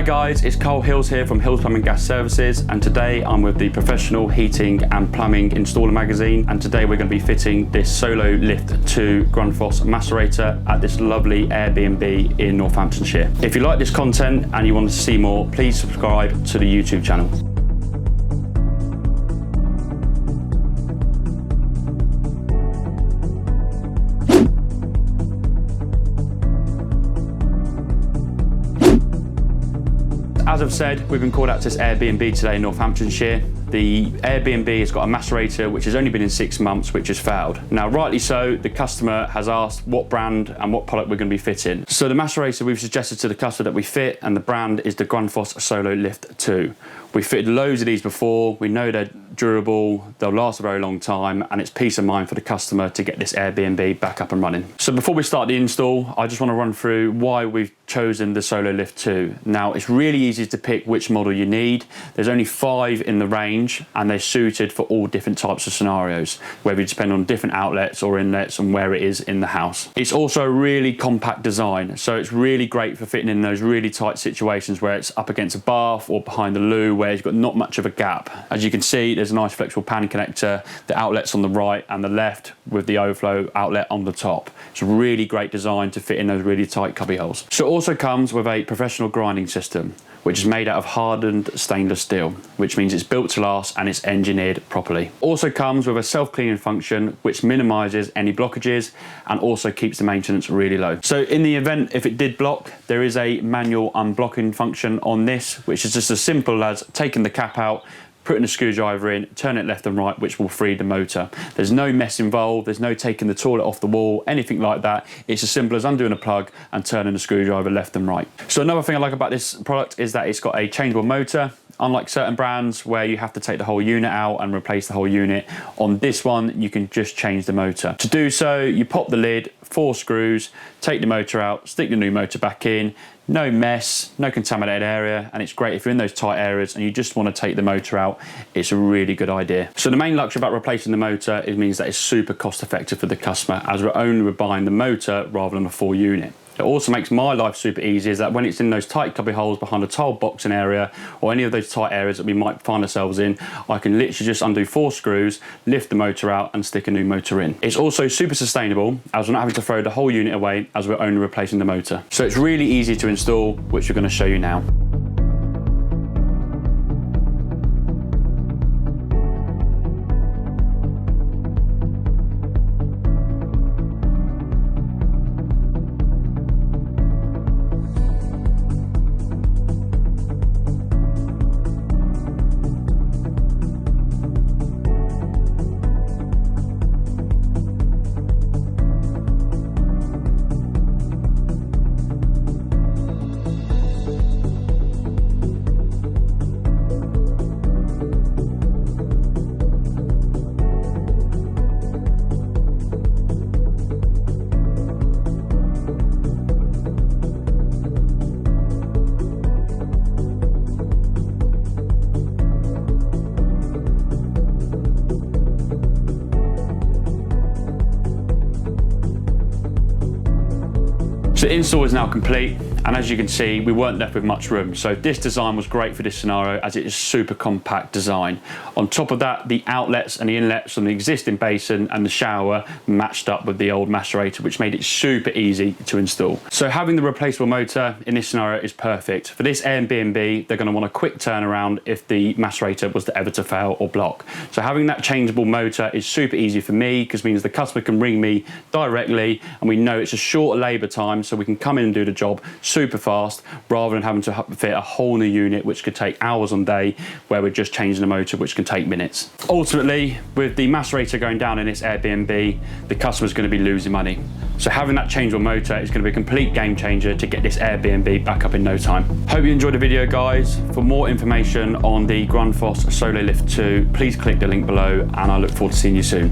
Hi guys, it's Karl Hills here from Hills Plumbing Gas Services, and today I'm with the Professional Heating and Plumbing Installer magazine, and today we're going to be fitting this SOLOLIFT 2 Grundfos Macerator at this lovely Airbnb in Northamptonshire. If you like this content and you want to see more, please subscribe to the YouTube channel. As I've said, we've been called out to this Airbnb today in Northamptonshire. The Airbnb has got a macerator which has only been in 6 months, which has failed. Now, rightly so, the customer has asked what brand and what product we're going to be fitting. So the macerator we've suggested to the customer that we fit, and the brand is the Grundfos SOLOLIFT 2. We've fitted loads of these before. We know they're durable, they'll last a very long time, and it's peace of mind for the customer to get this Airbnb back up and running. So before we start the install, I just want to run through why we've chosen the SOLOLIFT 2. Now, it's really easy to pick which model you need. There's only 5 in the range, and they're suited for all different types of scenarios, whether you depend on different outlets or inlets and where it is in the house. It's also a really compact design, so it's really great for fitting in those really tight situations where it's up against a bath or behind the loo where you've got not much of a gap. As you can see, there's a nice flexible pan connector, the outlets on the right and the left with the overflow outlet on the top. It's a really great design to fit in those really tight cubby holes. So it also comes with a professional grinding system, which is made out of hardened stainless steel, which means it's built to last and it's engineered properly. Also comes with a self-cleaning function, which minimizes any blockages and also keeps the maintenance really low. So in the event if it did block, there is a manual unblocking function on this, which is just as simple as taking the cap out, putting a screwdriver in, turn it left and right, which will free the motor. There's no mess involved, there's no taking the toilet off the wall, anything like that. It's as simple as undoing a plug and turning the screwdriver left and right. So another thing I like about this product is that it's got a changeable motor. Unlike certain brands where you have to take the whole unit out and replace the whole unit, on this one you can just change the motor. To do so, you pop the lid, 4 screws, take the motor out, stick the new motor back in. No mess, no contaminated area, and it's great if you're in those tight areas and you just want to take the motor out. It's a really good idea. So the main luxury about replacing the motor, it means that it's super cost effective for the customer, as we're only buying the motor rather than a full unit. It also makes my life super easy, is that when it's in those tight cubby holes behind a tiled boxing area or any of those tight areas that we might find ourselves in, I can literally just undo 4 screws, lift the motor out and stick a new motor in. It's also super sustainable, as we're not having to throw the whole unit away as we're only replacing the motor. So it's really easy to install, which we're going to show you now. So the install is now complete, and as you can see, we weren't left with much room. So this design was great for this scenario, as it is super compact design. On top of that, the outlets and the inlets from the existing basin and the shower matched up with the old macerator, which made it super easy to install. So having the replaceable motor in this scenario is perfect. For this Airbnb, they're going to want a quick turnaround if the macerator was to ever to fail or block. So having that changeable motor is super easy for me, because it means the customer can ring me directly, and we know it's a shorter labour time, so we can come in and do the job super fast, rather than having to fit a whole new unit which could take hours on day, where we're just changing the motor which can take minutes. Ultimately, with the macerator going down in this Airbnb, the customer's going to be losing money. So having that changeable motor is going to be a complete game changer to get this Airbnb back up in no time. Hope you enjoyed the video, guys. For more information on the Grundfos SOLOLIFT 2, please click the link below, and I look forward to seeing you soon.